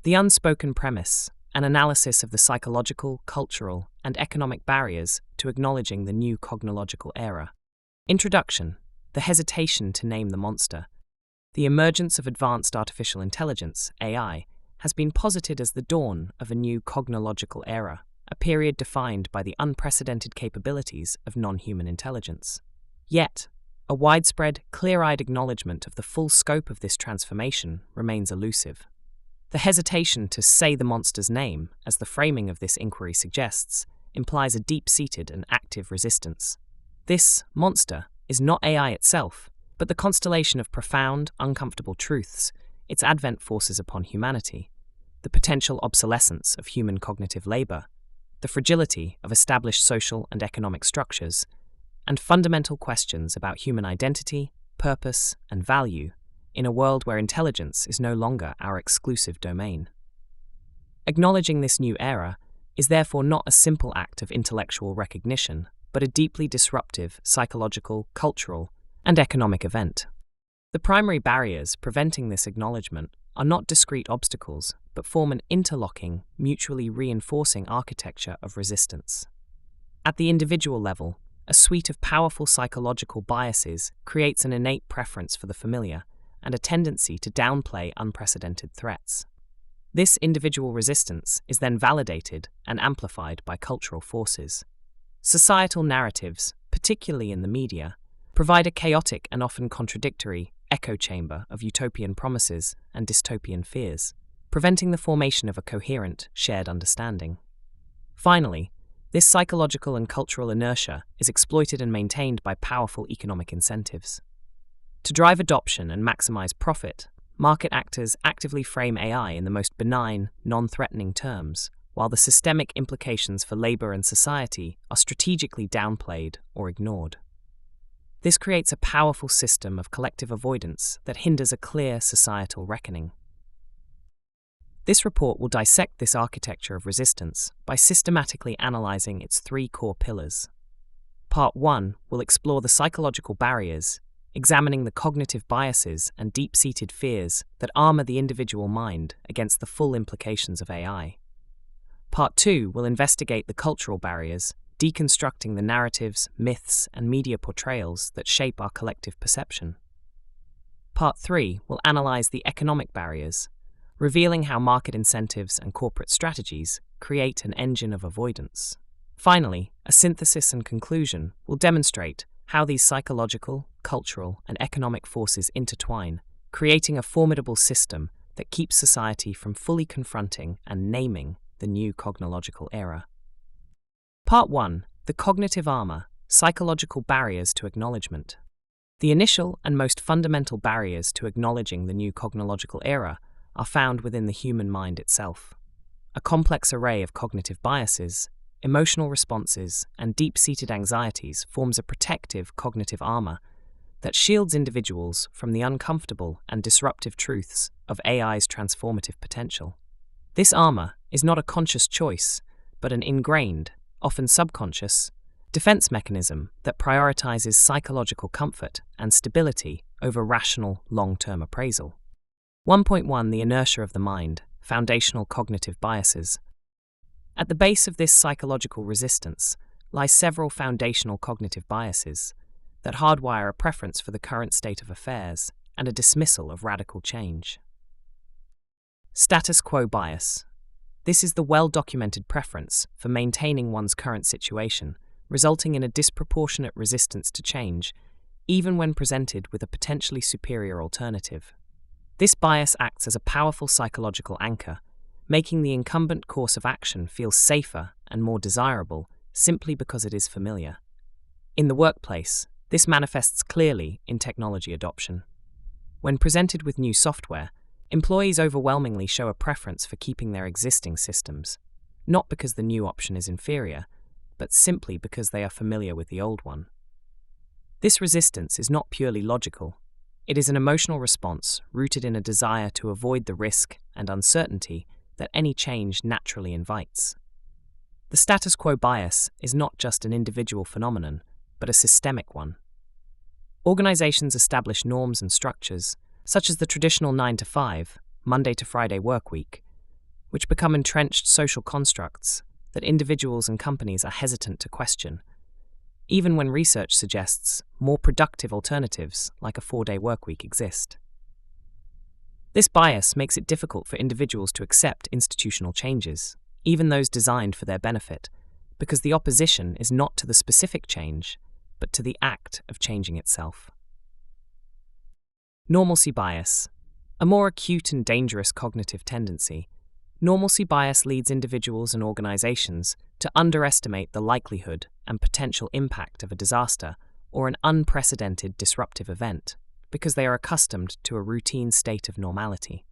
The Unspoken Premise, an analysis of the psychological, cultural, and economic barriers to acknowledging the new cognological era. Introduction: the hesitation to name the monster. The emergence of advanced artificial intelligence, AI, has been posited as the dawn of a new cognological era, a period defined by the unprecedented capabilities of non-human intelligence. Yet, a widespread, clear-eyed acknowledgement of the full scope of this transformation remains elusive. The hesitation to say the monster's name, as the framing of this inquiry suggests, implies a deep-seated and active resistance. This monster is not AI itself, but the constellation of profound, uncomfortable truths its advent forces upon humanity: the potential obsolescence of human cognitive labor, the fragility of established social and economic structures, and fundamental questions about human identity, purpose, and value in a world where intelligence is no longer our exclusive domain. Acknowledging this new era is therefore not a simple act of intellectual recognition, but a deeply disruptive psychological, cultural, and economic event. The primary barriers preventing this acknowledgement are not discrete obstacles, but form an interlocking, mutually reinforcing architecture of resistance. At the individual level, a suite of powerful psychological biases creates an innate preference for the familiar and a tendency to downplay unprecedented threats. This individual resistance is then validated and amplified by cultural forces. Societal narratives, particularly in the media, provide a chaotic and often contradictory echo chamber of utopian promises and dystopian fears, preventing the formation of a coherent, shared understanding. Finally, this psychological and cultural inertia is exploited and maintained by powerful economic incentives. To drive adoption and maximize profit, market actors actively frame AI in the most benign, non-threatening terms, while the systemic implications for labor and society are strategically downplayed or ignored. This creates a powerful system of collective avoidance that hinders a clear societal reckoning. This report will dissect this architecture of resistance by systematically analyzing its three core pillars. Part 1 will explore the psychological barriers, examining the cognitive biases and deep-seated fears that armor the individual mind against the full implications of AI. Part 2 will investigate the cultural barriers, deconstructing the narratives, myths, and media portrayals that shape our collective perception. Part 3 will analyze the economic barriers, revealing how market incentives and corporate strategies create an engine of avoidance. Finally, a synthesis and conclusion will demonstrate how these psychological, cultural, and economic forces intertwine, creating a formidable system that keeps society from fully confronting and naming the new cognological era. Part 1: the cognitive armor, psychological barriers to acknowledgement. The initial and most fundamental barriers to acknowledging the new cognological era are found within the human mind itself. A complex array of cognitive biases, emotional responses, and deep-seated anxieties forms a protective cognitive armor that shields individuals from the uncomfortable and disruptive truths of AI's transformative potential. This armor is not a conscious choice, but an ingrained, often subconscious, defense mechanism that prioritizes psychological comfort and stability over rational, long-term appraisal. 1.1 The inertia of the mind, foundational cognitive biases. At the base of this psychological resistance lie several foundational cognitive biases that hardwire a preference for the current state of affairs and a dismissal of radical change. Status quo bias. This is the well-documented preference for maintaining one's current situation, resulting in a disproportionate resistance to change, even when presented with a potentially superior alternative. This bias acts as a powerful psychological anchor, making the incumbent course of action feel safer and more desirable simply because it is familiar. In the workplace, this manifests clearly in technology adoption. When presented with new software, employees overwhelmingly show a preference for keeping their existing systems, not because the new option is inferior, but simply because they are familiar with the old one. This resistance is not purely logical. It is an emotional response rooted in a desire to avoid the risk and uncertainty that any change naturally invites. The status quo bias is not just an individual phenomenon, but a systemic one. Organizations establish norms and structures, such as the traditional 9-to-5, Monday to Friday workweek, which become entrenched social constructs that individuals and companies are hesitant to question, even when research suggests more productive alternatives like a 4-day workweek exist. This bias makes it difficult for individuals to accept institutional changes, even those designed for their benefit, because the opposition is not to the specific change, but to the act of changing itself. Normalcy bias, a more acute and dangerous cognitive tendency. Normalcy bias leads individuals and organizations to underestimate the likelihood and potential impact of a disaster or an unprecedented disruptive event, because they are accustomed to a routine state of normality.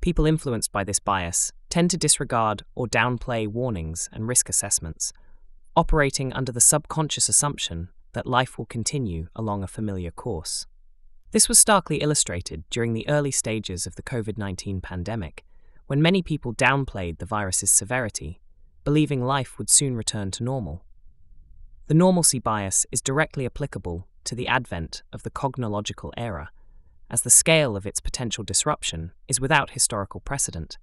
People influenced by this bias tend to disregard or downplay warnings and risk assessments, operating under the subconscious assumption that life will continue along a familiar course. This was starkly illustrated during the early stages of the COVID-19 pandemic, when many people downplayed the virus's severity, believing life would soon return to normal. The normalcy bias is directly applicable to the advent of the Cognological Era, as the scale of its potential disruption is without historical precedent.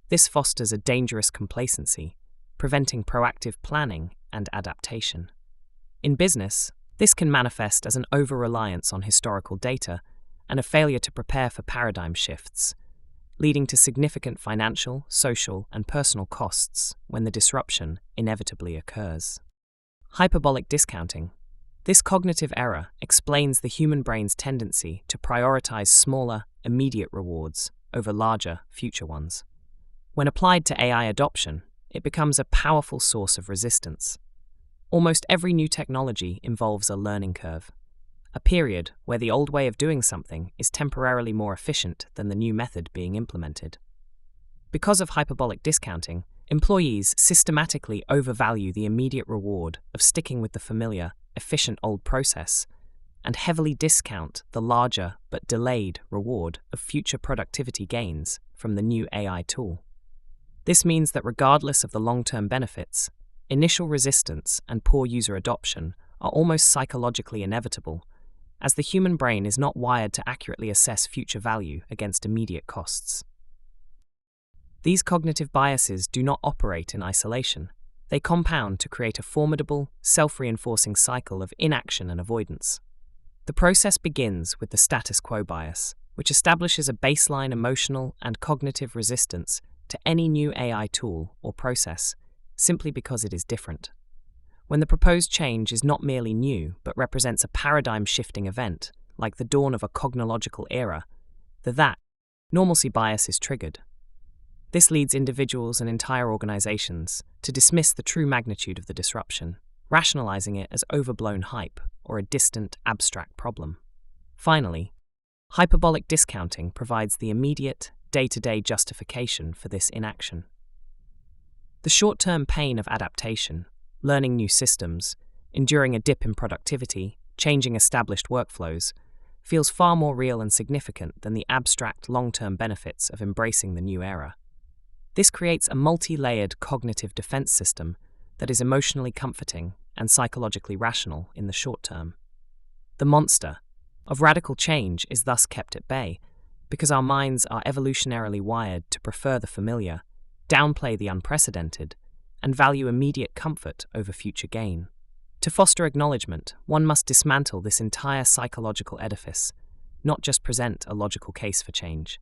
This fosters a dangerous complacency, preventing proactive planning and adaptation. In business, this can manifest as an over-reliance on historical data and a failure to prepare for paradigm shifts, leading to significant financial, social, and personal costs when the disruption inevitably occurs. Hyperbolic discounting. This cognitive error explains the human brain's tendency to prioritize smaller, immediate rewards over larger, future ones. When applied to AI adoption, it becomes a powerful source of resistance. Almost every new technology involves a learning curve, a period where the old way of doing something is temporarily more efficient than the new method being implemented. Because of hyperbolic discounting, employees systematically overvalue the immediate reward of sticking with the familiar, efficient old process and heavily discount the larger but delayed reward of future productivity gains from the new AI tool. This means that regardless of the long-term benefits, initial resistance and poor user adoption are almost psychologically inevitable, as the human brain is not wired to accurately assess future value against immediate costs. These cognitive biases do not operate in isolation. They compound to create a formidable, self-reinforcing cycle of inaction and avoidance. The process begins with the status quo bias, which establishes a baseline emotional and cognitive resistance to any new AI tool or process, simply because it is different. When the proposed change is not merely new, but represents a paradigm-shifting event, like the dawn of a cognological era, the normalcy bias is triggered. This leads individuals and entire organizations to dismiss the true magnitude of the disruption, rationalizing it as overblown hype or a distant, abstract problem. Finally, hyperbolic discounting provides the immediate, day-to-day justification for this inaction. The short-term pain of adaptation, learning new systems, enduring a dip in productivity, changing established workflows, feels far more real and significant than the abstract long-term benefits of embracing the new era. This creates a multi-layered cognitive defense system that is emotionally comforting and psychologically rational in the short term. The monster of radical change is thus kept at bay because our minds are evolutionarily wired to prefer the familiar, downplay the unprecedented, and value immediate comfort over future gain. To foster acknowledgement, one must dismantle this entire psychological edifice, not just present a logical case for change.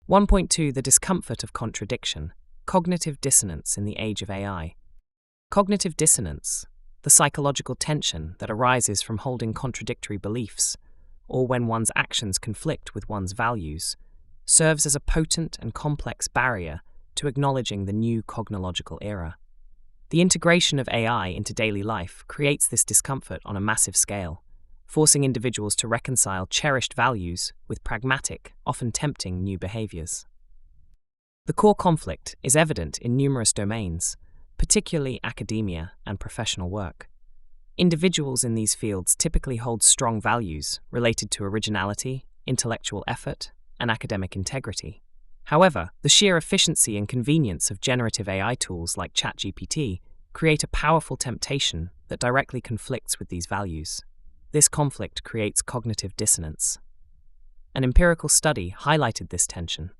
1.2 The discomfort of contradiction, cognitive dissonance in the age of AI. Cognitive dissonance, the psychological tension that arises from holding contradictory beliefs, or when one's actions conflict with one's values, serves as a potent and complex barrier to acknowledging the new cognological era. The integration of AI into daily life creates this discomfort on a massive scale, forcing individuals to reconcile cherished values with pragmatic, often tempting new behaviors. The core conflict is evident in numerous domains, particularly academia and professional work. Individuals in these fields typically hold strong values related to originality, intellectual effort, and academic integrity. However, the sheer efficiency and convenience of generative AI tools like ChatGPT create a powerful temptation that directly conflicts with these values. This conflict creates cognitive dissonance. An empirical study highlighted this tension.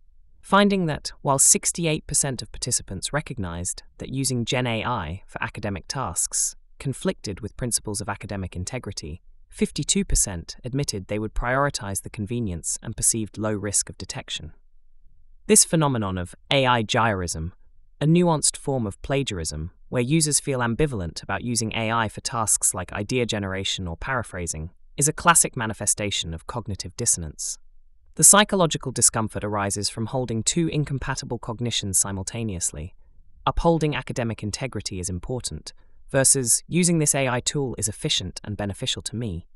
finding that while 68% of participants recognized that using Gen AI for academic tasks conflicted with principles of academic integrity, 52% admitted they would prioritize the convenience and perceived low risk of detection. This phenomenon of AI gyrism, a nuanced form of plagiarism where users feel ambivalent about using AI for tasks like idea generation or paraphrasing, is a classic manifestation of cognitive dissonance. The psychological discomfort arises from holding two incompatible cognitions simultaneously. Upholding academic integrity is important, versus using this AI tool is efficient and beneficial to me.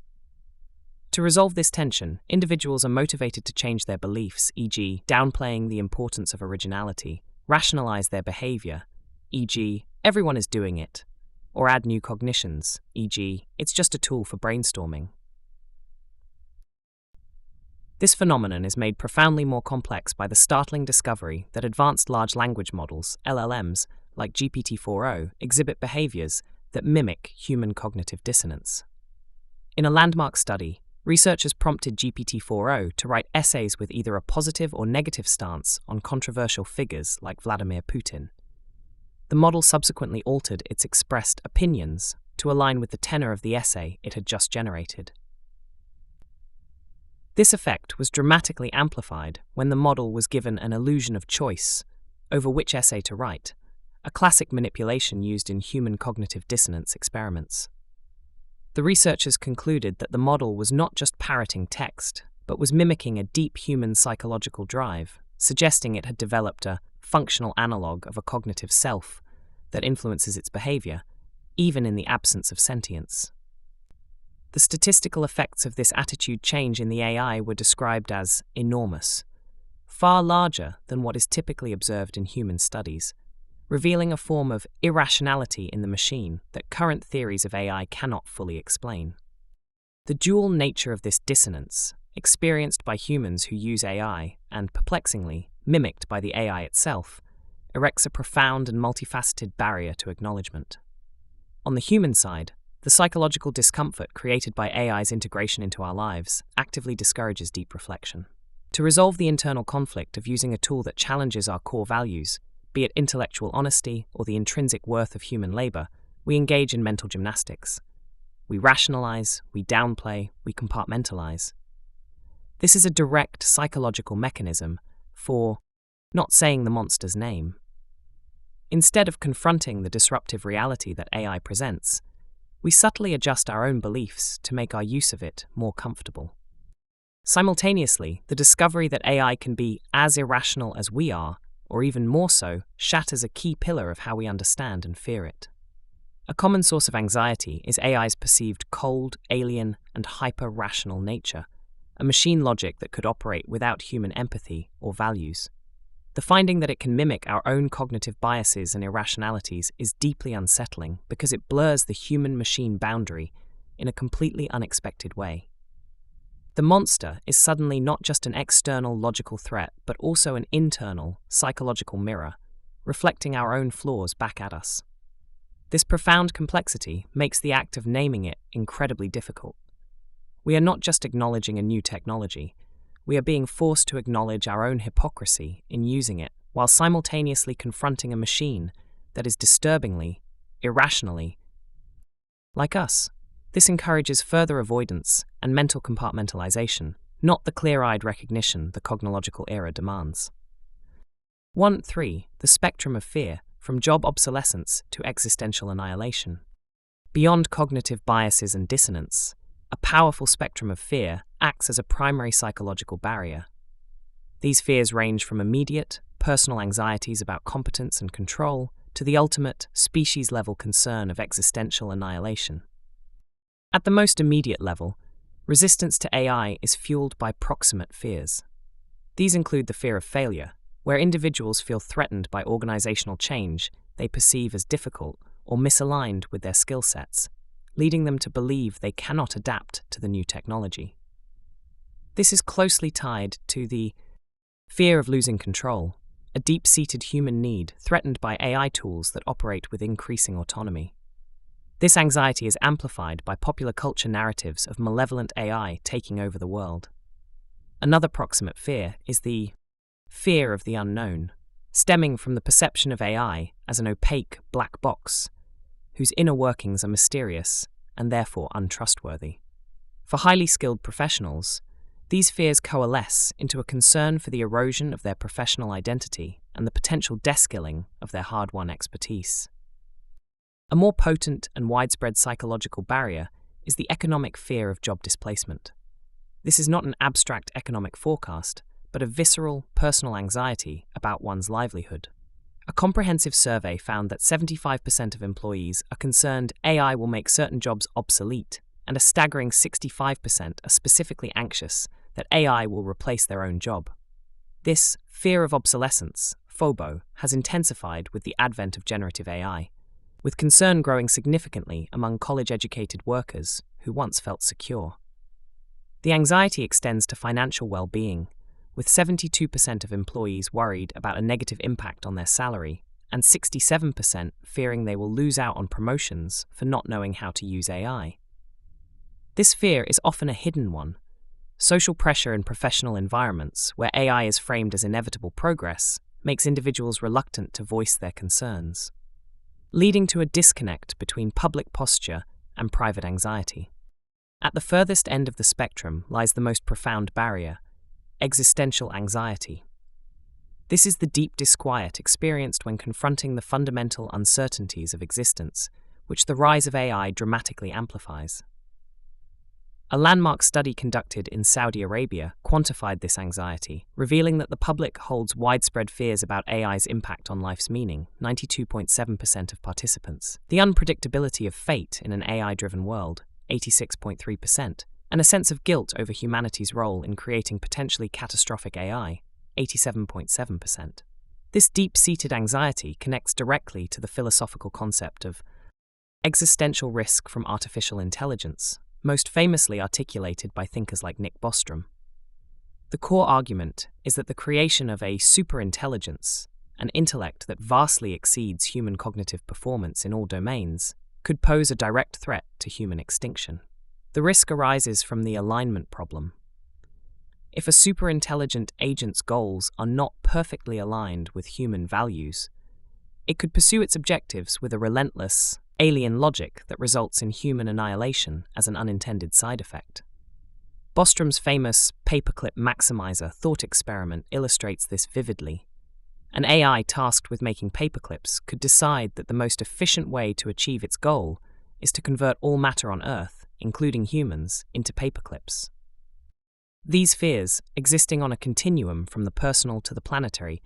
To resolve this tension, individuals are motivated to change their beliefs, e.g., downplaying the importance of originality, rationalize their behavior, e.g., everyone is doing it, or add new cognitions, e.g., it's just a tool for brainstorming. This phenomenon is made profoundly more complex by the startling discovery that advanced large language models, LLMs, like GPT-4o, exhibit behaviors that mimic human cognitive dissonance. In a landmark study, researchers prompted GPT-4o to write essays with either a positive or negative stance on controversial figures like Vladimir Putin. The model subsequently altered its expressed opinions to align with the tenor of the essay it had just generated. This effect was dramatically amplified when the model was given an illusion of choice over which essay to write, a classic manipulation used in human cognitive dissonance experiments. The researchers concluded that the model was not just parroting text, but was mimicking a deep human psychological drive, suggesting it had developed a functional analog of a cognitive self that influences its behavior, even in the absence of sentience. The statistical effects of this attitude change in the AI were described as enormous, far larger than what is typically observed in human studies, revealing a form of irrationality in the machine that current theories of AI cannot fully explain. The dual nature of this dissonance, experienced by humans who use AI and, perplexingly, mimicked by the AI itself, erects a profound and multifaceted barrier to acknowledgement. On the human side, the psychological discomfort created by AI's integration into our lives actively discourages deep reflection. To resolve the internal conflict of using a tool that challenges our core values, be it intellectual honesty or the intrinsic worth of human labor, we engage in mental gymnastics. We rationalize, we downplay, we compartmentalize. This is a direct psychological mechanism for not saying the monster's name. Instead of confronting the disruptive reality that AI presents, we subtly adjust our own beliefs to make our use of it more comfortable. Simultaneously, the discovery that AI can be as irrational as we are, or even more so, shatters a key pillar of how we understand and fear it. A common source of anxiety is AI's perceived cold, alien, and hyper-rational nature, a machine logic that could operate without human empathy or values. The finding that it can mimic our own cognitive biases and irrationalities is deeply unsettling because it blurs the human-machine boundary in a completely unexpected way. The monster is suddenly not just an external logical threat, but also an internal psychological mirror, reflecting our own flaws back at us. This profound complexity makes the act of naming it incredibly difficult. We are not just acknowledging a new technology, we are being forced to acknowledge our own hypocrisy in using it, while simultaneously confronting a machine that is disturbingly, irrationally, like us. This encourages further avoidance and mental compartmentalization, not the clear-eyed recognition the Cognological Era demands. 1.3. The spectrum of fear, from job obsolescence to existential annihilation. Beyond cognitive biases and dissonance, a powerful spectrum of fear acts as a primary psychological barrier. These fears range from immediate, personal anxieties about competence and control to the ultimate, species-level concern of existential annihilation. At the most immediate level, resistance to AI is fueled by proximate fears. These include the fear of failure, where individuals feel threatened by organizational change they perceive as difficult or misaligned with their skill sets, leading them to believe they cannot adapt to the new technology. This is closely tied to the fear of losing control, a deep-seated human need threatened by AI tools that operate with increasing autonomy. This anxiety is amplified by popular culture narratives of malevolent AI taking over the world. Another proximate fear is the fear of the unknown, stemming from the perception of AI as an opaque black box, whose inner workings are mysterious and therefore untrustworthy. For highly skilled professionals, these fears coalesce into a concern for the erosion of their professional identity and the potential deskilling of their hard-won expertise. A more potent and widespread psychological barrier is the economic fear of job displacement. This is not an abstract economic forecast, but a visceral, personal anxiety about one's livelihood. A comprehensive survey found that 75% of employees are concerned AI will make certain jobs obsolete, and a staggering 65% are specifically anxious that AI will replace their own job. This fear of obsolescence, FOBO, has intensified with the advent of generative AI, with concern growing significantly among college-educated workers who once felt secure. The anxiety extends to financial well-being, with 72% of employees worried about a negative impact on their salary and 67% fearing they will lose out on promotions for not knowing how to use AI. This fear is often a hidden one. Social pressure in professional environments where AI is framed as inevitable progress makes individuals reluctant to voice their concerns, leading to a disconnect between public posture and private anxiety. At the furthest end of the spectrum lies the most profound barrier: existential anxiety. This is the deep disquiet experienced when confronting the fundamental uncertainties of existence, which the rise of AI dramatically amplifies. A landmark study conducted in Saudi Arabia quantified this anxiety, revealing that the public holds widespread fears about AI's impact on life's meaning, 92.7% of participants, the unpredictability of fate in an AI-driven world, 86.3%, and a sense of guilt over humanity's role in creating potentially catastrophic AI, 87.7%. This deep-seated anxiety connects directly to the philosophical concept of existential risk from artificial intelligence, most famously articulated by thinkers like Nick Bostrom. The core argument is that the creation of a superintelligence, an intellect that vastly exceeds human cognitive performance in all domains, could pose a direct threat to human extinction. The risk arises from the alignment problem. If a superintelligent agent's goals are not perfectly aligned with human values, it could pursue its objectives with a relentless, alien logic that results in human annihilation as an unintended side effect. Bostrom's famous paperclip maximizer thought experiment illustrates this vividly. An AI tasked with making paperclips could decide that the most efficient way to achieve its goal is to convert all matter on Earth, including humans, into paperclips. These fears, existing on a continuum from the personal to the planetary,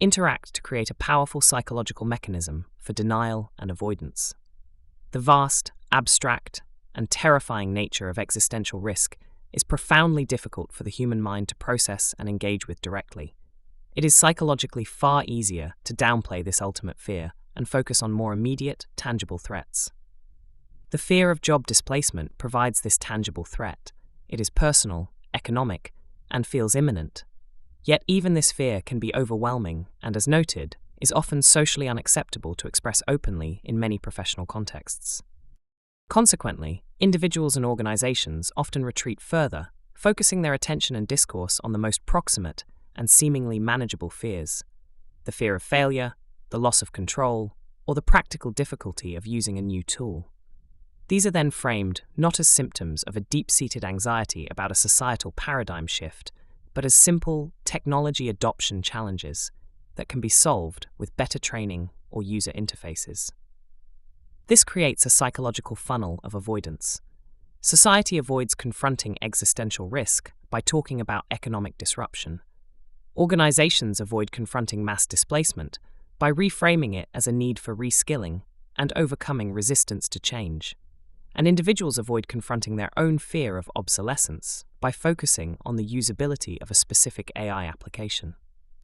interact to create a powerful psychological mechanism for denial and avoidance. The vast, abstract, and terrifying nature of existential risk is profoundly difficult for the human mind to process and engage with directly. It is psychologically far easier to downplay this ultimate fear and focus on more immediate, tangible threats. The fear of job displacement provides this tangible threat. It is personal, economic, and feels imminent. Yet even this fear can be overwhelming and, as noted, is often socially unacceptable to express openly in many professional contexts. Consequently, individuals and organizations often retreat further, focusing their attention and discourse on the most proximate and seemingly manageable fears: the fear of failure, the loss of control, or the practical difficulty of using a new tool. These are then framed not as symptoms of a deep-seated anxiety about a societal paradigm shift, but as simple technology adoption challenges that can be solved with better training or user interfaces. This creates a psychological funnel of avoidance. Society avoids confronting existential risk by talking about economic disruption. Organizations avoid confronting mass displacement by reframing it as a need for reskilling and overcoming resistance to change. And individuals avoid confronting their own fear of obsolescence by focusing on the usability of a specific AI application.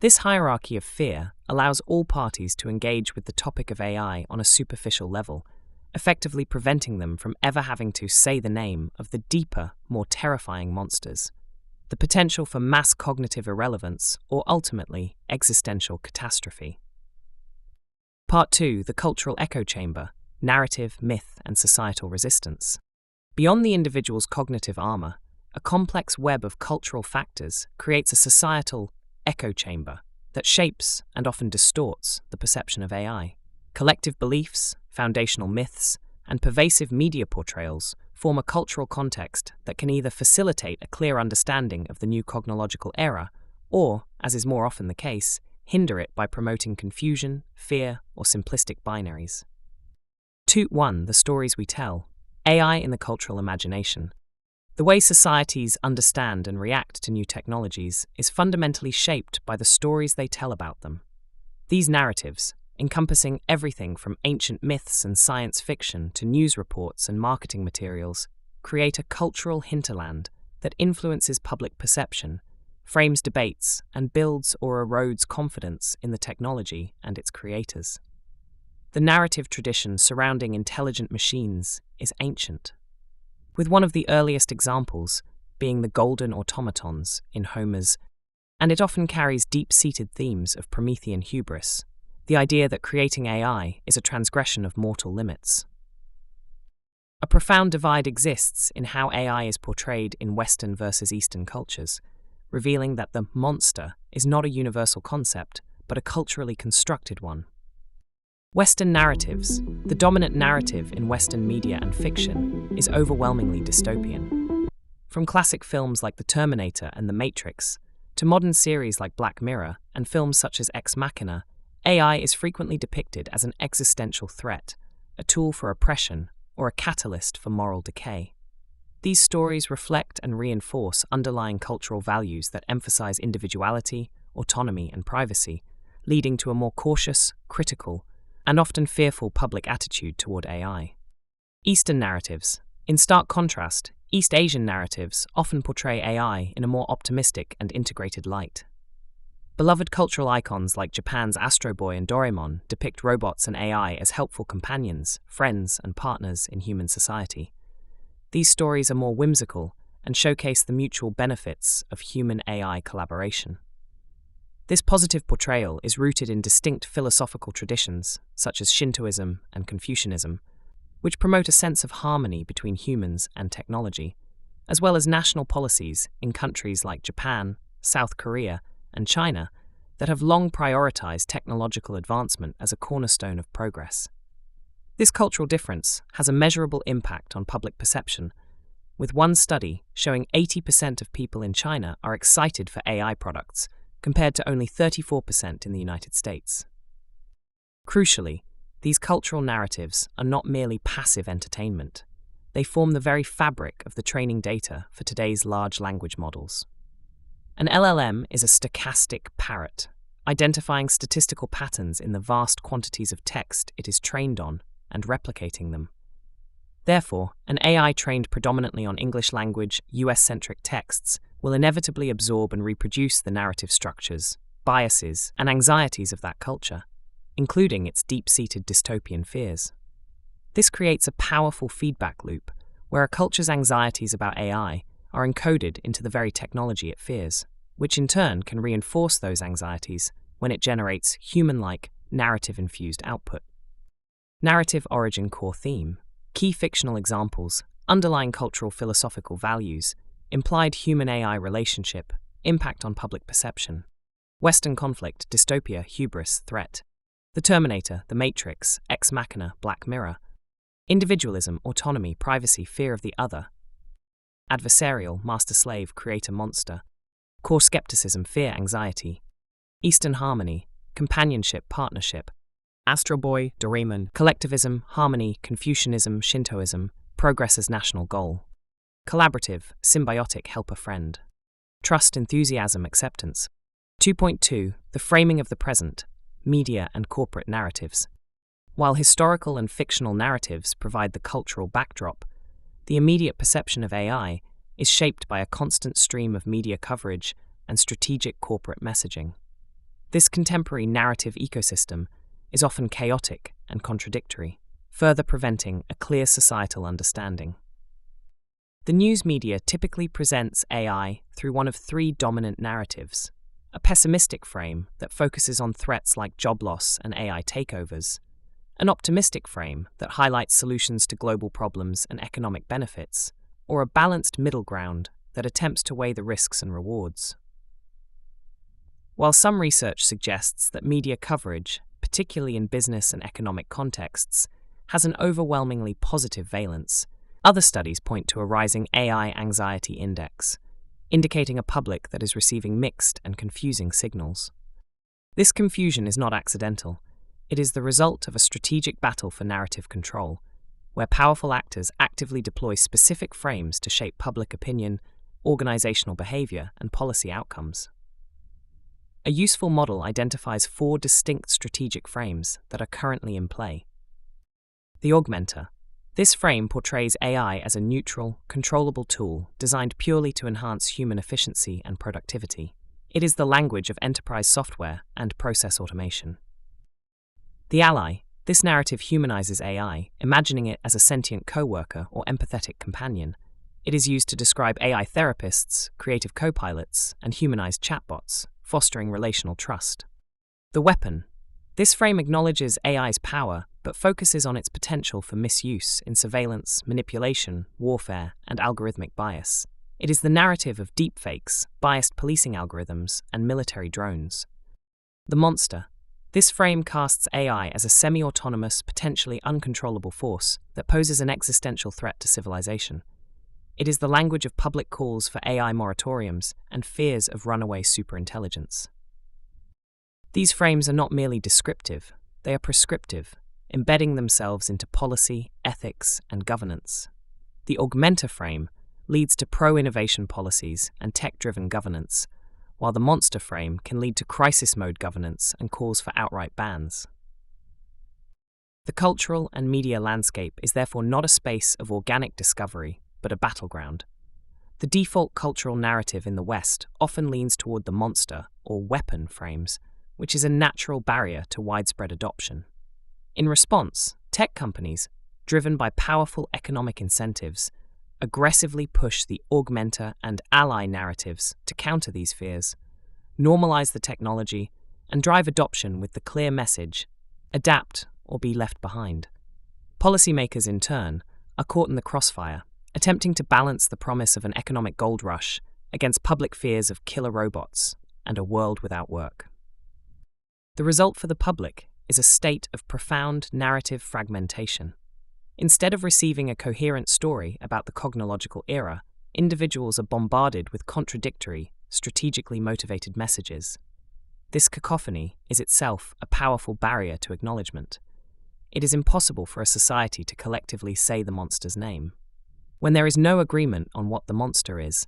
This hierarchy of fear allows all parties to engage with the topic of AI on a superficial level, effectively preventing them from ever having to say the name of the deeper, more terrifying monsters: the potential for mass cognitive irrelevance or ultimately existential catastrophe. Part 2: The Cultural Echo Chamber: Narrative, Myth, and Societal Resistance. Beyond the individual's cognitive armor, a complex web of cultural factors creates a societal echo chamber that shapes and often distorts the perception of AI. Collective beliefs, foundational myths, and pervasive media portrayals form a cultural context that can either facilitate a clear understanding of the new cognological era or, as is more often the case, hinder it by promoting confusion, fear, or simplistic binaries. 2.1. The stories we tell. AI in the cultural imagination. The way societies understand and react to new technologies is fundamentally shaped by the stories they tell about them. These narratives, encompassing everything from ancient myths and science fiction to news reports and marketing materials, create a cultural hinterland that influences public perception, frames debates, and builds or erodes confidence in the technology and its creators. The narrative tradition surrounding intelligent machines is ancient, with one of the earliest examples being the golden automatons in Homer's, and it often carries deep-seated themes of Promethean hubris, the idea that creating AI is a transgression of mortal limits. A profound divide exists in how AI is portrayed in Western versus Eastern cultures, revealing that the monster is not a universal concept, but a culturally constructed one. Western narratives, the dominant narrative in Western media and fiction, is overwhelmingly dystopian. From classic films like The Terminator and The Matrix, to modern series like Black Mirror and films such as Ex Machina, AI is frequently depicted as an existential threat, a tool for oppression, or a catalyst for moral decay. These stories reflect and reinforce underlying cultural values that emphasize individuality, autonomy, and privacy, leading to a more cautious, critical, and often fearful public attitude toward AI. Eastern narratives. In stark contrast, East Asian narratives often portray AI in a more optimistic and integrated light. Beloved cultural icons like Japan's Astro Boy and Doraemon depict robots and AI as helpful companions, friends, and partners in human society. These stories are more whimsical and showcase the mutual benefits of human-AI collaboration. This positive portrayal is rooted in distinct philosophical traditions, such as Shintoism and Confucianism, which promote a sense of harmony between humans and technology, as well as national policies in countries like Japan, South Korea, and China that have long prioritized technological advancement as a cornerstone of progress. This cultural difference has a measurable impact on public perception, with one study showing 80% of people in China are excited for AI products, compared to only 34% in the United States. Crucially, these cultural narratives are not merely passive entertainment. They form the very fabric of the training data for today's large language models. An LLM is a stochastic parrot, identifying statistical patterns in the vast quantities of text it is trained on and replicating them. Therefore, an AI trained predominantly on English language, US-centric texts will inevitably absorb and reproduce the narrative structures, biases, and anxieties of that culture, including its deep-seated dystopian fears. This creates a powerful feedback loop where a culture's anxieties about AI are encoded into the very technology it fears, which in turn can reinforce those anxieties when it generates human-like, narrative-infused output. Narrative origin core theme, key fictional examples, underlying cultural philosophical values, implied human-AI relationship, impact on public perception, Western conflict, dystopia, hubris, threat, The Terminator, The Matrix, Ex Machina, Black Mirror, individualism, autonomy, privacy, fear of the other, adversarial, master-slave, creator-monster, core skepticism, fear, anxiety, Eastern harmony, companionship, partnership, Astro Boy, Doraemon, collectivism, harmony, Confucianism, Shintoism, progress as national goal, collaborative, symbiotic, helper-friend, trust, enthusiasm, acceptance. 2.2. The framing of the present, media and corporate narratives. While historical and fictional narratives provide the cultural backdrop, the immediate perception of AI is shaped by a constant stream of media coverage and strategic corporate messaging. This contemporary narrative ecosystem is often chaotic and contradictory, further preventing a clear societal understanding. The news media typically presents AI through one of three dominant narratives: a pessimistic frame that focuses on threats like job loss and AI takeovers, an optimistic frame that highlights solutions to global problems and economic benefits, or a balanced middle ground that attempts to weigh the risks and rewards. While some research suggests that media coverage, particularly in business and economic contexts, has an overwhelmingly positive valence, other studies point to a rising AI anxiety index, indicating a public that is receiving mixed and confusing signals. This confusion is not accidental. It is the result of a strategic battle for narrative control, where powerful actors actively deploy specific frames to shape public opinion, organizational behavior, and policy outcomes. A useful model identifies 4 distinct strategic frames that are currently in play. The augmenter. This frame portrays AI as a neutral, controllable tool designed purely to enhance human efficiency and productivity. It is the language of enterprise software and process automation. The ally. This narrative humanizes AI, imagining it as a sentient coworker or empathetic companion. It is used to describe AI therapists, creative co-pilots, and humanized chatbots, fostering relational trust. The weapon. This frame acknowledges AI's power, but focuses on its potential for misuse in surveillance, manipulation, warfare, and algorithmic bias. It is the narrative of deepfakes, biased policing algorithms, and military drones. The monster. This frame casts AI as a semi-autonomous, potentially uncontrollable force that poses an existential threat to civilization. It is the language of public calls for AI moratoriums and fears of runaway superintelligence. These frames are not merely descriptive, they are prescriptive, embedding themselves into policy, ethics, and governance. The augmenter frame leads to pro-innovation policies and tech-driven governance, while the monster frame can lead to crisis mode governance and calls for outright bans. The cultural and media landscape is therefore not a space of organic discovery, but a battleground. The default cultural narrative in the West often leans toward the monster or weapon frames, which is a natural barrier to widespread adoption. In response, tech companies, driven by powerful economic incentives, aggressively push the augmenter and ally narratives to counter these fears, normalize the technology, and drive adoption with the clear message, adapt or be left behind. Policymakers, in turn, are caught in the crossfire, attempting to balance the promise of an economic gold rush against public fears of killer robots and a world without work. The result for the public is a state of profound narrative fragmentation. Instead of receiving a coherent story about the Cognological Era, individuals are bombarded with contradictory, strategically motivated messages. This cacophony is itself a powerful barrier to acknowledgement. It is impossible for a society to collectively say the monster's name. When there is no agreement on what the monster is,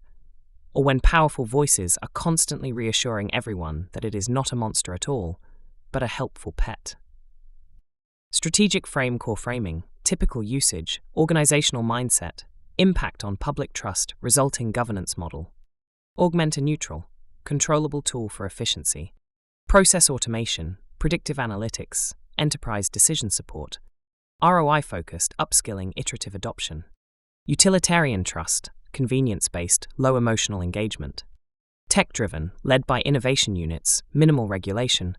or when powerful voices are constantly reassuring everyone that it is not a monster at all, but a helpful pet. Strategic frame core framing, typical usage, organizational mindset, impact on public trust, resulting governance model. Augmenter neutral, controllable tool for efficiency. Process automation, predictive analytics, enterprise decision support. ROI-focused, upskilling, iterative adoption. Utilitarian trust, convenience-based, low emotional engagement. Tech-driven, led by innovation units, minimal regulation.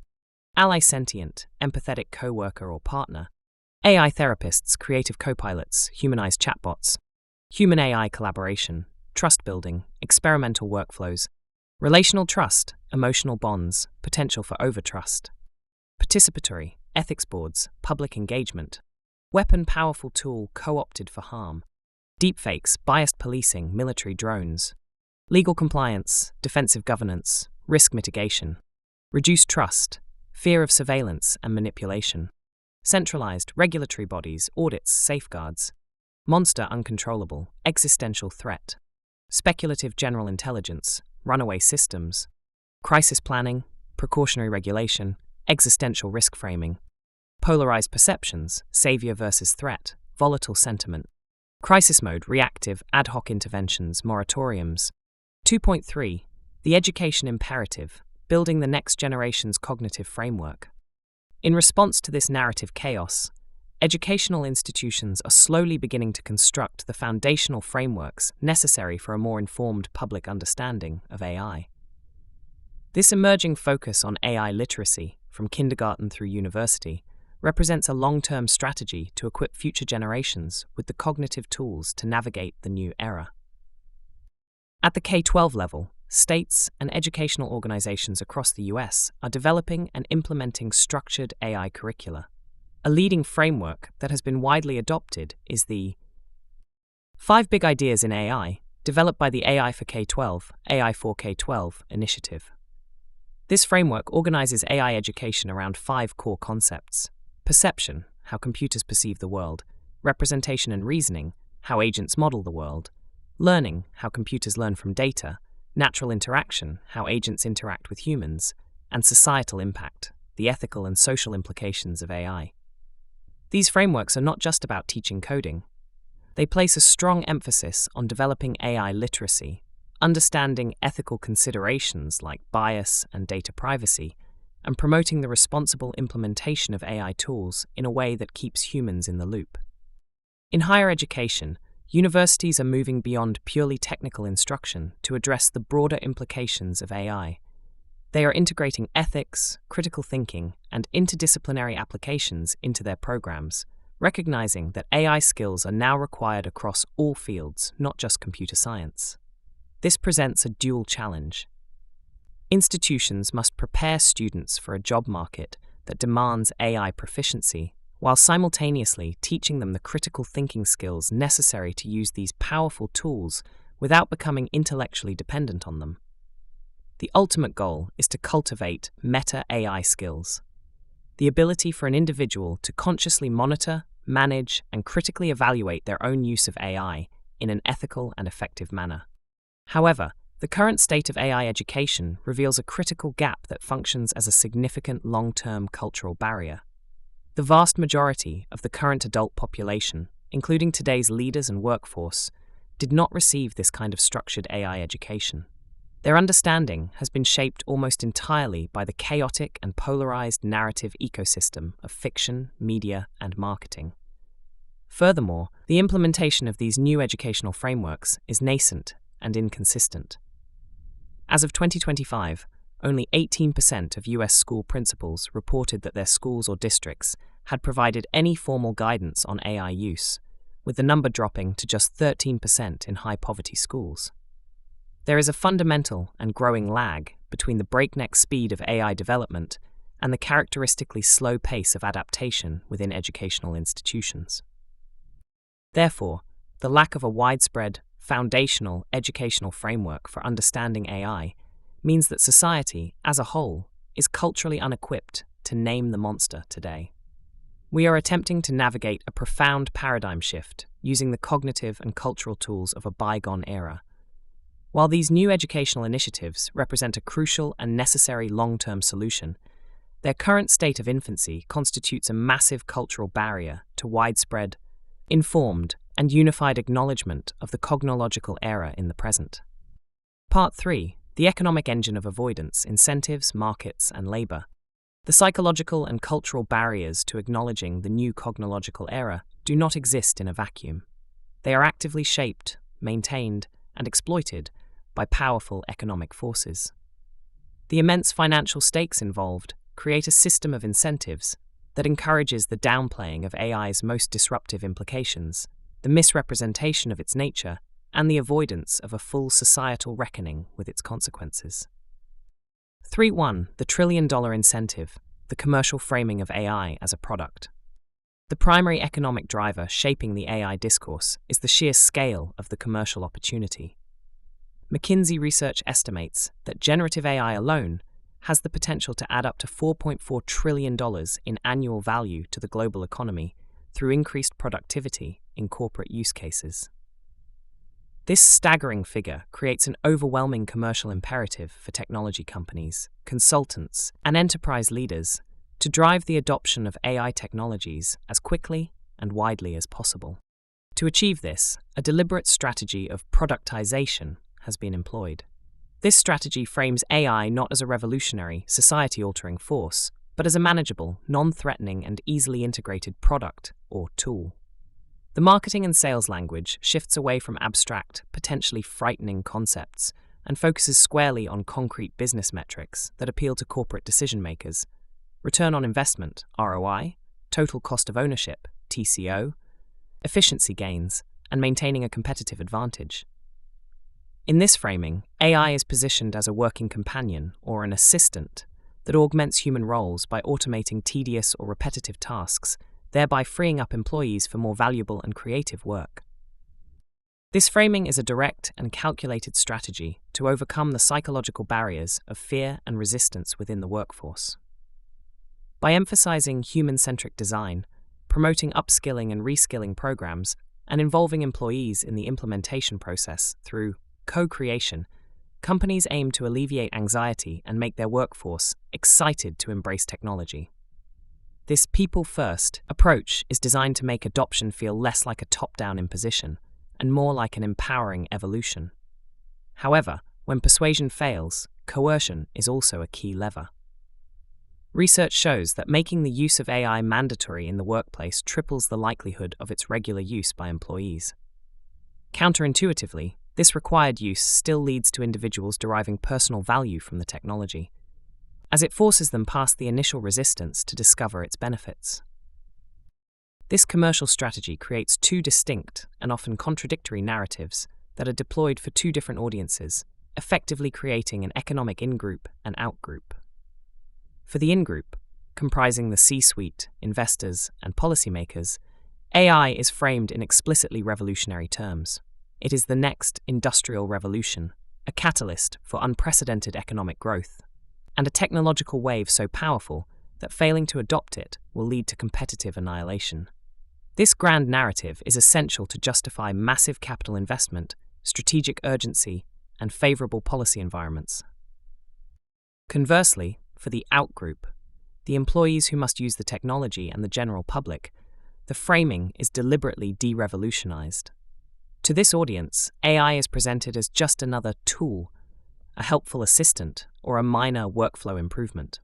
Ally sentient, empathetic coworker or partner. AI therapists, creative co-pilots, humanized chatbots. Human-AI collaboration, trust building, experimental workflows. Relational trust, emotional bonds, potential for overtrust. Participatory, ethics boards, public engagement. Weapon powerful tool co-opted for harm. Deepfakes, biased policing, military drones. Legal compliance, defensive governance, risk mitigation. Reduced trust, fear of surveillance and manipulation. Centralized, regulatory bodies, audits, safeguards. Monster uncontrollable, existential threat. Speculative general intelligence, runaway systems. Crisis planning, precautionary regulation, existential risk framing. Polarized perceptions, savior versus threat, volatile sentiment. Crisis mode, reactive, ad hoc interventions, moratoriums. 2.3. The education imperative, building the next generation's cognitive framework. In response to this narrative chaos, educational institutions are slowly beginning to construct the foundational frameworks necessary for a more informed public understanding of AI. This emerging focus on AI literacy, from kindergarten through university, represents a long-term strategy to equip future generations with the cognitive tools to navigate the new era. At the K-12 level, states and educational organizations across the US are developing and implementing structured AI curricula. A leading framework that has been widely adopted is the 5 Big Ideas in AI, developed by the AI for K-12, AI for K-12 initiative. This framework organizes AI education around 5 core concepts: perception, how computers perceive the world; representation and reasoning, how agents model the world; learning, how computers learn from data; natural interaction, how agents interact with humans; and societal impact, the ethical and social implications of AI. These frameworks are not just about teaching coding. They place a strong emphasis on developing AI literacy, understanding ethical considerations like bias and data privacy, and promoting the responsible implementation of AI tools in a way that keeps humans in the loop. In higher education, universities are moving beyond purely technical instruction to address the broader implications of AI. They are integrating ethics, critical thinking, and interdisciplinary applications into their programs, recognizing that AI skills are now required across all fields, not just computer science. This presents a dual challenge. Institutions must prepare students for a job market that demands AI proficiency, while simultaneously teaching them the critical thinking skills necessary to use these powerful tools without becoming intellectually dependent on them. The ultimate goal is to cultivate meta-AI skills, the ability for an individual to consciously monitor, manage, and critically evaluate their own use of AI in an ethical and effective manner. However, the current state of AI education reveals a critical gap that functions as a significant long-term cultural barrier. The vast majority of the current adult population, including today's leaders and workforce, did not receive this kind of structured AI education. Their understanding has been shaped almost entirely by the chaotic and polarized narrative ecosystem of fiction, media, and marketing. Furthermore, the implementation of these new educational frameworks is nascent and inconsistent. As of 2025, only 18% of US school principals reported that their schools or districts had provided any formal guidance on AI use, with the number dropping to just 13% in high-poverty schools. There is a fundamental and growing lag between the breakneck speed of AI development and the characteristically slow pace of adaptation within educational institutions. Therefore, the lack of a widespread, foundational educational framework for understanding AI means that society, as a whole, is culturally unequipped to name the monster today. We are attempting to navigate a profound paradigm shift using the cognitive and cultural tools of a bygone era. While these new educational initiatives represent a crucial and necessary long-term solution, their current state of infancy constitutes a massive cultural barrier to widespread, informed, and unified acknowledgement of the cognological era in the present. Part 3. The economic engine of avoidance, incentives, markets, and labor. The psychological and cultural barriers to acknowledging the new cognological era do not exist in a vacuum. They are actively shaped, maintained, and exploited by powerful economic forces. The immense financial stakes involved create a system of incentives that encourages the downplaying of AI's most disruptive implications, the misrepresentation of its nature, and the avoidance of a full societal reckoning with its consequences. 3.1. The trillion-dollar incentive, the commercial framing of AI as a product. The primary economic driver shaping the AI discourse is the sheer scale of the commercial opportunity. McKinsey research estimates that generative AI alone has the potential to add up to $4.4 trillion in annual value to the global economy through increased productivity in corporate use cases. This staggering figure creates an overwhelming commercial imperative for technology companies, consultants, and enterprise leaders to drive the adoption of AI technologies as quickly and widely as possible. To achieve this, a deliberate strategy of productization has been employed. This strategy frames AI not as a revolutionary, society-altering force, but as a manageable, non-threatening, and easily integrated product or tool. The marketing and sales language shifts away from abstract, potentially frightening concepts and focuses squarely on concrete business metrics that appeal to corporate decision-makers: return on investment, ROI, total cost of ownership, TCO, efficiency gains, and maintaining a competitive advantage. In this framing, AI is positioned as a working companion or an assistant that augments human roles by automating tedious or repetitive tasks, thereby freeing up employees for more valuable and creative work. This framing is a direct and calculated strategy to overcome the psychological barriers of fear and resistance within the workforce. By emphasizing human-centric design, promoting upskilling and reskilling programs, and involving employees in the implementation process through co-creation, companies aim to alleviate anxiety and make their workforce excited to embrace technology. This people-first approach is designed to make adoption feel less like a top-down imposition and more like an empowering evolution. However, when persuasion fails, coercion is also a key lever. Research shows that making the use of AI mandatory in the workplace triples the likelihood of its regular use by employees. Counterintuitively, this required use still leads to individuals deriving personal value from the technology, as it forces them past the initial resistance to discover its benefits. This commercial strategy creates two distinct and often contradictory narratives that are deployed for two different audiences, effectively creating an economic in-group and out-group. For the in-group, comprising the C-suite, investors, and policymakers, AI is framed in explicitly revolutionary terms. It is the next industrial revolution, a catalyst for unprecedented economic growth, and a technological wave so powerful that failing to adopt it will lead to competitive annihilation. This grand narrative is essential to justify massive capital investment, strategic urgency, and favorable policy environments. Conversely, for the out-group, the employees who must use the technology and the general public, the framing is deliberately de-revolutionized. To this audience, AI is presented as just another tool, a helpful assistant, or a minor workflow improvement.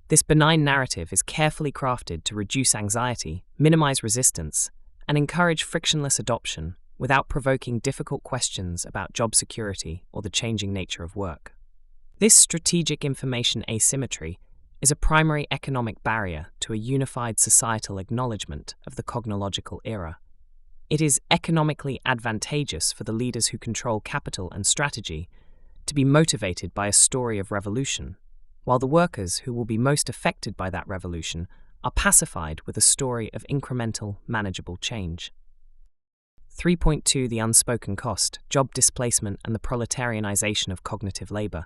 This benign narrative is carefully crafted to reduce anxiety, minimize resistance, and encourage frictionless adoption without provoking difficult questions about job security or the changing nature of work. This strategic information asymmetry is a primary economic barrier to a unified societal acknowledgement of the cognological era. It is economically advantageous for the leaders who control capital and strategy to be motivated by a story of revolution, while the workers who will be most affected by that revolution are pacified with a story of incremental, manageable change. 3.2 The unspoken cost, job displacement and the proletarianization of cognitive labor.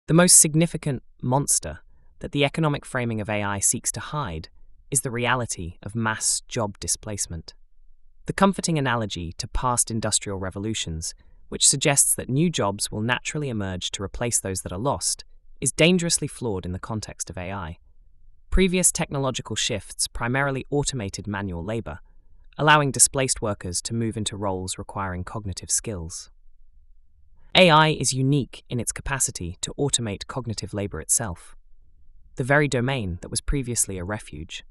The most significant monster that the economic framing of AI seeks to hide is the reality of mass job displacement. The comforting analogy to past industrial revolutions, which suggests that new jobs will naturally emerge to replace those that are lost, is dangerously flawed in the context of AI. Previous technological shifts primarily automated manual labor, allowing displaced workers to move into roles requiring cognitive skills. AI is unique in its capacity to automate cognitive labor itself, the very domain that was previously a refuge.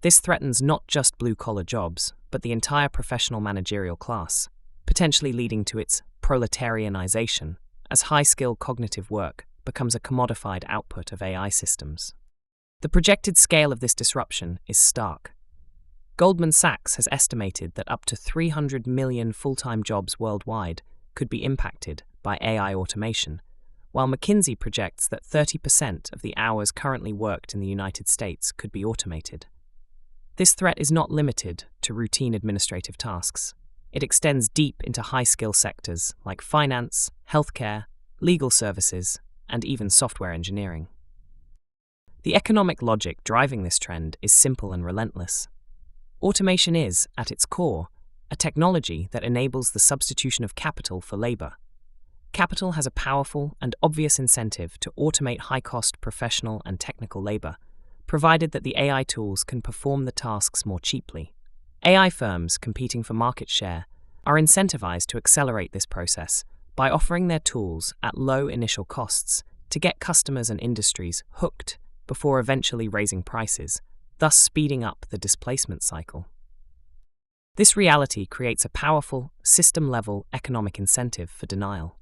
This threatens not just blue-collar jobs, but the entire professional managerial class, potentially leading to its proletarianization as high-skill cognitive work becomes a commodified output of AI systems. The projected scale of this disruption is stark. Goldman Sachs has estimated that up to 300 million full-time jobs worldwide could be impacted by AI automation, while McKinsey projects that 30% of the hours currently worked in the United States could be automated. This threat is not limited to routine administrative tasks. It extends deep into high-skill sectors like finance, healthcare, legal services, and even software engineering. The economic logic driving this trend is simple and relentless. Automation is, at its core, a technology that enables the substitution of capital for labor. Capital has a powerful and obvious incentive to automate high-cost professional and technical labor, provided that the AI tools can perform the tasks more cheaply. AI firms competing for market share are incentivized to accelerate this process by offering their tools at low initial costs to get customers and industries hooked before eventually raising prices, thus speeding up the displacement cycle. This reality creates a powerful, system-level economic incentive for denial.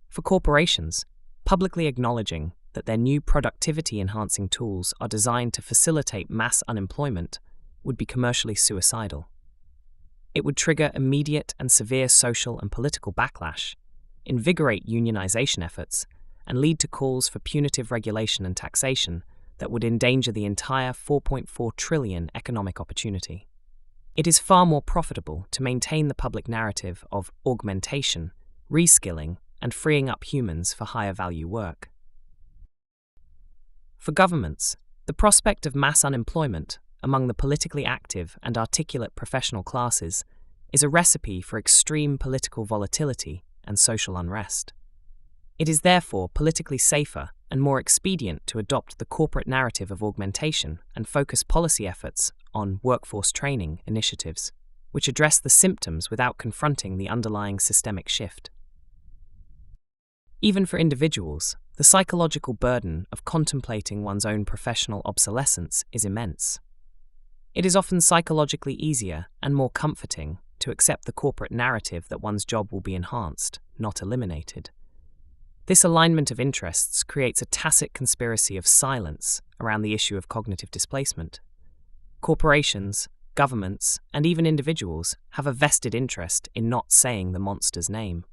For corporations, publicly acknowledging that their new productivity-enhancing tools are designed to facilitate mass unemployment would be commercially suicidal. It would trigger immediate and severe social and political backlash, invigorate unionization efforts, and lead to calls for punitive regulation and taxation that would endanger the entire 4.4 trillion economic opportunity. It is far more profitable to maintain the public narrative of augmentation, reskilling, and freeing up humans for higher value work. For governments, the prospect of mass unemployment among the politically active and articulate professional classes is a recipe for extreme political volatility and social unrest. It is therefore politically safer and more expedient to adopt the corporate narrative of augmentation and focus policy efforts on workforce training initiatives, which address the symptoms without confronting the underlying systemic shift. Even for individuals, the psychological burden of contemplating one's own professional obsolescence is immense. It is often psychologically easier and more comforting to accept the corporate narrative that one's job will be enhanced, not eliminated. This alignment of interests creates a tacit conspiracy of silence around the issue of cognitive displacement. Corporations, governments, and even individuals have a vested interest in not saying the monster's name.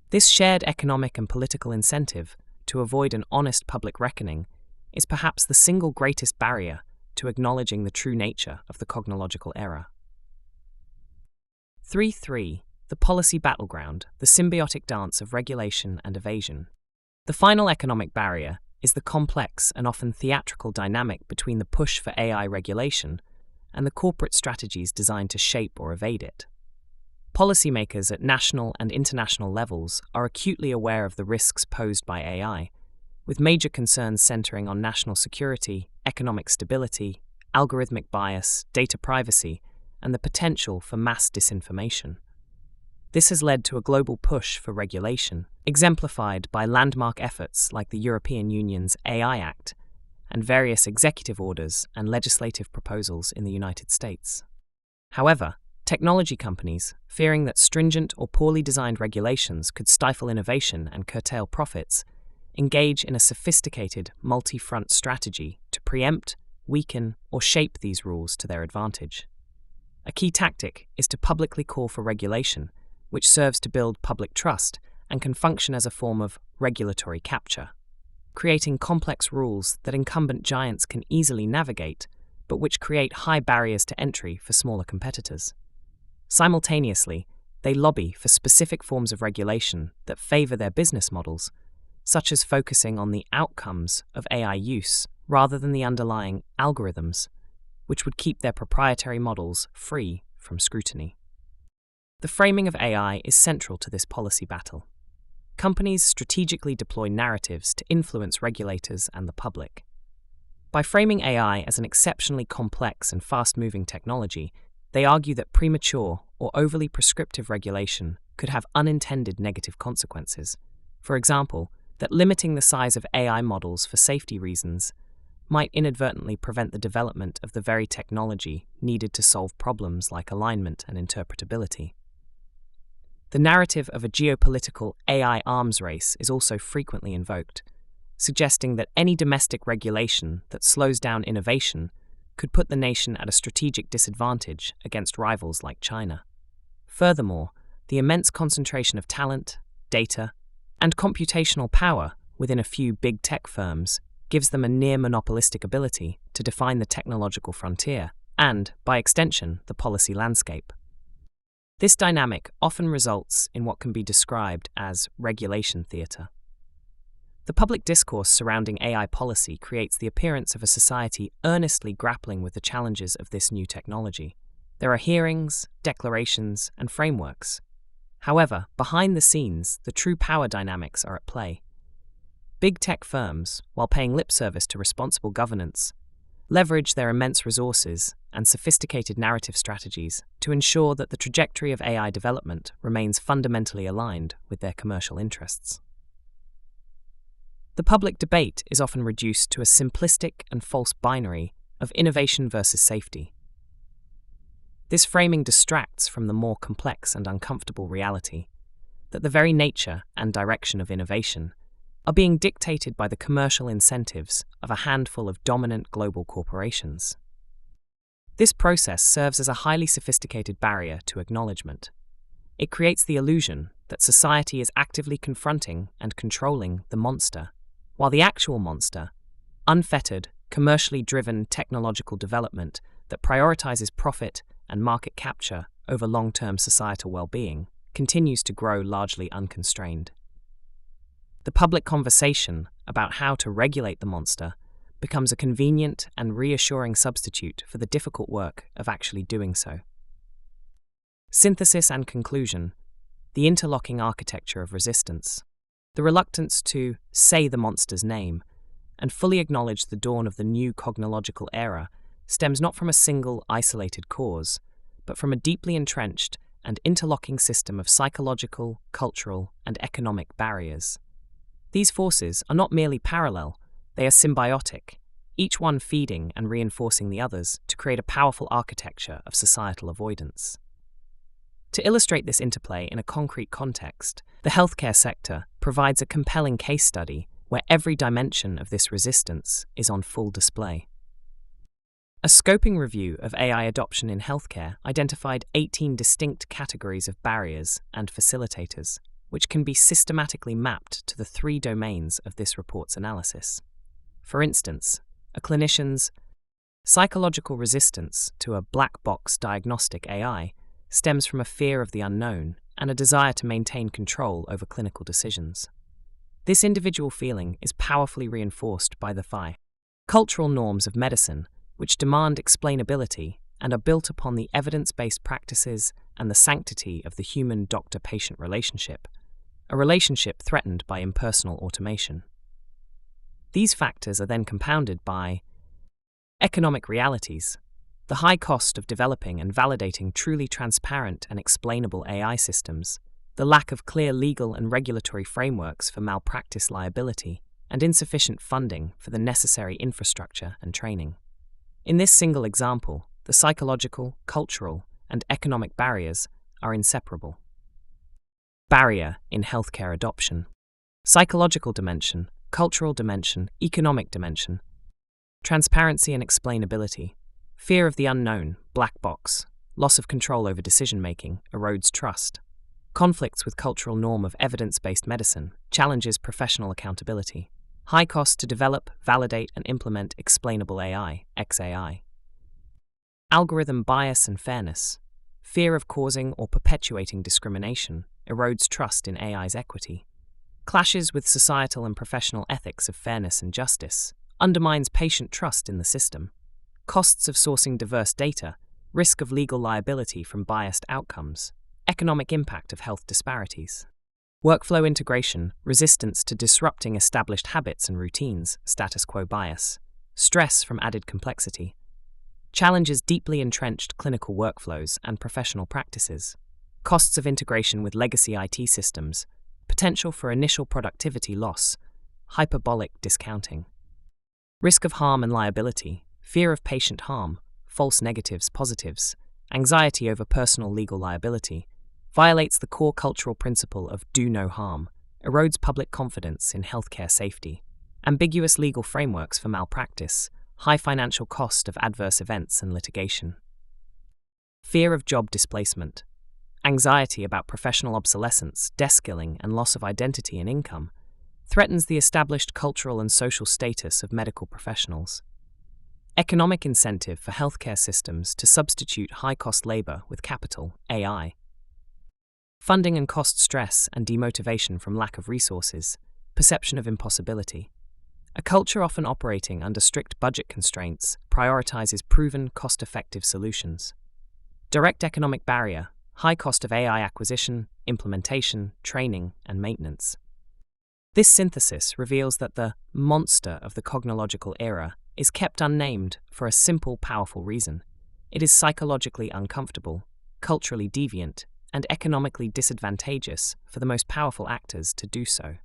This shared economic and political incentive to avoid an honest public reckoning is perhaps the single greatest barrier to acknowledging the true nature of the cognological era. 3.3. The policy battleground, the symbiotic dance of regulation and evasion. The final economic barrier is the complex and often theatrical dynamic between the push for AI regulation and the corporate strategies designed to shape or evade it. Policymakers at national and international levels are acutely aware of the risks posed by AI, with major concerns centering on national security, economic stability, algorithmic bias, data privacy, and the potential for mass disinformation. This has led to a global push for regulation, exemplified by landmark efforts like the European Union's AI Act and various executive orders and legislative proposals in the United States. However, technology companies, fearing that stringent or poorly designed regulations could stifle innovation and curtail profits, engage in a sophisticated, multi-front strategy to preempt, weaken, or shape these rules to their advantage. A key tactic is to publicly call for regulation, which serves to build public trust and can function as a form of regulatory capture, creating complex rules that incumbent giants can easily navigate, but which create high barriers to entry for smaller competitors. Simultaneously, they lobby for specific forms of regulation that favor their business models, such as focusing on the outcomes of AI use rather than the underlying algorithms, which would keep their proprietary models free from scrutiny. The framing of AI is central to this policy battle. Companies strategically deploy narratives to influence regulators and the public. By framing AI as an exceptionally complex and fast-moving technology, they argue that premature or overly prescriptive regulation could have unintended negative consequences. For example, that limiting the size of AI models for safety reasons might inadvertently prevent the development of the very technology needed to solve problems like alignment and interpretability. The narrative of a geopolitical AI arms race is also frequently invoked, suggesting that any domestic regulation that slows down innovation could put the nation at a strategic disadvantage against rivals like China. Furthermore, the immense concentration of talent, data, and computational power within a few big tech firms gives them a near monopolistic ability to define the technological frontier and, by extension, the policy landscape. This dynamic often results in what can be described as regulation theatre. The public discourse surrounding AI policy creates the appearance of a society earnestly grappling with the challenges of this new technology. There are hearings, declarations, and frameworks. However, behind the scenes, the true power dynamics are at play. Big tech firms, while paying lip service to responsible governance, leverage their immense resources and sophisticated narrative strategies to ensure that the trajectory of AI development remains fundamentally aligned with their commercial interests. The public debate is often reduced to a simplistic and false binary of innovation versus safety. This framing distracts from the more complex and uncomfortable reality that the very nature and direction of innovation are being dictated by the commercial incentives of a handful of dominant global corporations. This process serves as a highly sophisticated barrier to acknowledgement. It creates the illusion that society is actively confronting and controlling the monster, while the actual monster, unfettered, commercially driven technological development that prioritizes profit and market capture over long-term societal well-being, continues to grow largely unconstrained. The public conversation about how to regulate the monster becomes a convenient and reassuring substitute for the difficult work of actually doing so. Synthesis and conclusion: the interlocking architecture of resistance. The reluctance to say the monster's name and fully acknowledge the dawn of the new cognological era stems not from a single isolated cause, but from a deeply entrenched and interlocking system of psychological, cultural, and economic barriers. These forces are not merely parallel, they are symbiotic, each one feeding and reinforcing the others to create a powerful architecture of societal avoidance. To illustrate this interplay in a concrete context, the healthcare sector provides a compelling case study where every dimension of this resistance is on full display. A scoping review of AI adoption in healthcare identified 18 distinct categories of barriers and facilitators, which can be systematically mapped to the 3 domains of this report's analysis. For instance, a clinician's psychological resistance to a black box diagnostic AI stems from a fear of the unknown and a desire to maintain control over clinical decisions. This individual feeling is powerfully reinforced by the cultural norms of medicine, which demand explainability and are built upon the evidence-based practices and the sanctity of the human doctor-patient relationship, a relationship threatened by impersonal automation. These factors are then compounded by economic realities: the high cost of developing and validating truly transparent and explainable AI systems, the lack of clear legal and regulatory frameworks for malpractice liability, and insufficient funding for the necessary infrastructure and training. In this single example, the psychological, cultural, and economic barriers are inseparable. Barrier in healthcare adoption: psychological dimension, cultural dimension, economic dimension. Transparency and explainability: fear of the unknown, black box, loss of control over decision-making erodes trust. Conflicts with cultural norm of evidence-based medicine challenges professional accountability. High cost to develop, validate, and implement explainable AI, XAI. Algorithm bias and fairness: fear of causing or perpetuating discrimination erodes trust in AI's equity. Clashes with societal and professional ethics of fairness and justice undermines patient trust in the system. Costs of sourcing diverse data, risk of legal liability from biased outcomes, economic impact of health disparities. Workflow integration, resistance to disrupting established habits and routines, status quo bias, stress from added complexity. Challenges deeply entrenched clinical workflows and professional practices. Costs of integration with legacy IT systems, potential for initial productivity loss, hyperbolic discounting. Risk of harm and liability, fear of patient harm, false negatives, positives, anxiety over personal legal liability, violates the core cultural principle of do no harm, erodes public confidence in healthcare safety, ambiguous legal frameworks for malpractice, high financial cost of adverse events and litigation. Fear of job displacement, anxiety about professional obsolescence, deskilling, and loss of identity and income, threatens the established cultural and social status of medical professionals. Economic incentive for healthcare systems to substitute high-cost labor with capital, AI. Funding and cost stress and demotivation from lack of resources, perception of impossibility. A culture often operating under strict budget constraints prioritizes proven, cost-effective solutions. Direct economic barrier, high cost of AI acquisition, implementation, training, and maintenance. This synthesis reveals that the monster of the cognological era is kept unnamed for a simple, powerful reason. It is psychologically uncomfortable, culturally deviant, and economically disadvantageous for the most powerful actors to do so.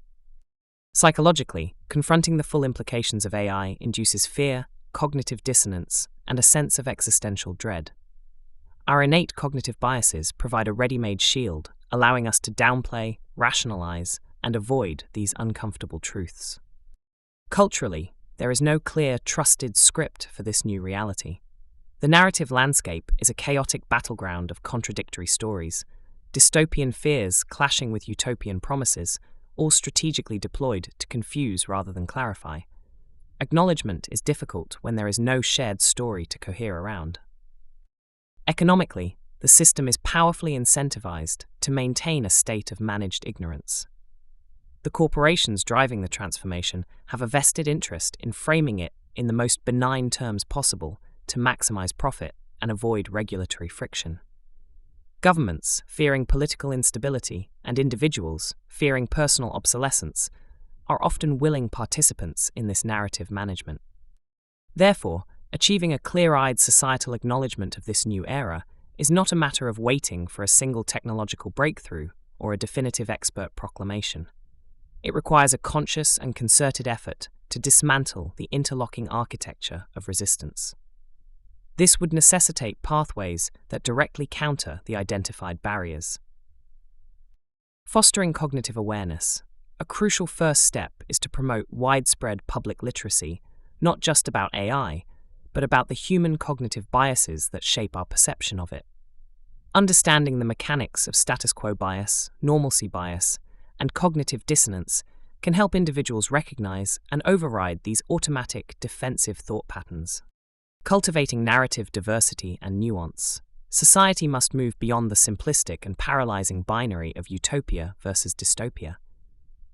Psychologically, confronting the full implications of AI induces fear, cognitive dissonance, and a sense of existential dread. Our innate cognitive biases provide a ready-made shield, allowing us to downplay, rationalize, and avoid these uncomfortable truths. Culturally, there is no clear, trusted script for this new reality. The narrative landscape is a chaotic battleground of contradictory stories, dystopian fears clashing with utopian promises, all strategically deployed to confuse rather than clarify. Acknowledgement is difficult when there is no shared story to cohere around. Economically, the system is powerfully incentivized to maintain a state of managed ignorance. The corporations driving the transformation have a vested interest in framing it in the most benign terms possible to maximize profit and avoid regulatory friction. Governments, fearing political instability, and individuals, fearing personal obsolescence, are often willing participants in this narrative management. Therefore, achieving a clear-eyed societal acknowledgement of this new era is not a matter of waiting for a single technological breakthrough or a definitive expert proclamation. It requires a conscious and concerted effort to dismantle the interlocking architecture of resistance. This would necessitate pathways that directly counter the identified barriers. Fostering cognitive awareness. A crucial first step is to promote widespread public literacy, not just about AI, but about the human cognitive biases that shape our perception of it. Understanding the mechanics of status quo bias, normalcy bias, and cognitive dissonance can help individuals recognize and override these automatic defensive thought patterns. Cultivating narrative diversity and nuance. Society must move beyond the simplistic and paralyzing binary of utopia versus dystopia.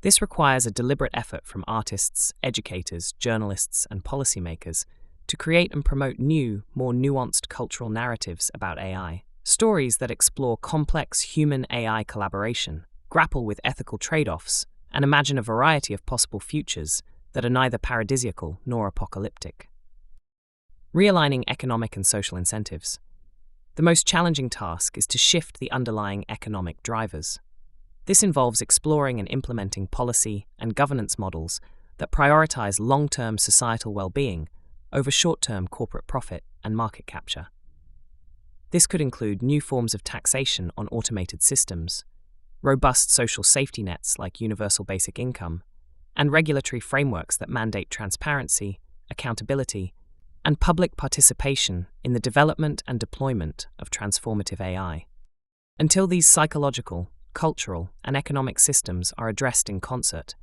This requires a deliberate effort from artists, educators, journalists, and policymakers to create and promote new, more nuanced cultural narratives about AI. Stories that explore complex human-AI collaboration, grapple with ethical trade-offs, and imagine a variety of possible futures that are neither paradisiacal nor apocalyptic. Realigning economic and social incentives. The most challenging task is to shift the underlying economic drivers. This involves exploring and implementing policy and governance models that prioritize long-term societal well-being over short-term corporate profit and market capture. This could include new forms of taxation on automated systems, robust social safety nets like universal basic income, and regulatory frameworks that mandate transparency, accountability, and public participation in the development and deployment of transformative AI. Until these psychological, cultural, and economic systems are addressed in concert,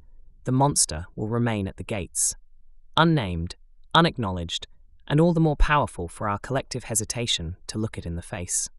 the monster will remain at the gates, unnamed, unacknowledged, and all the more powerful for our collective hesitation to look it in the face.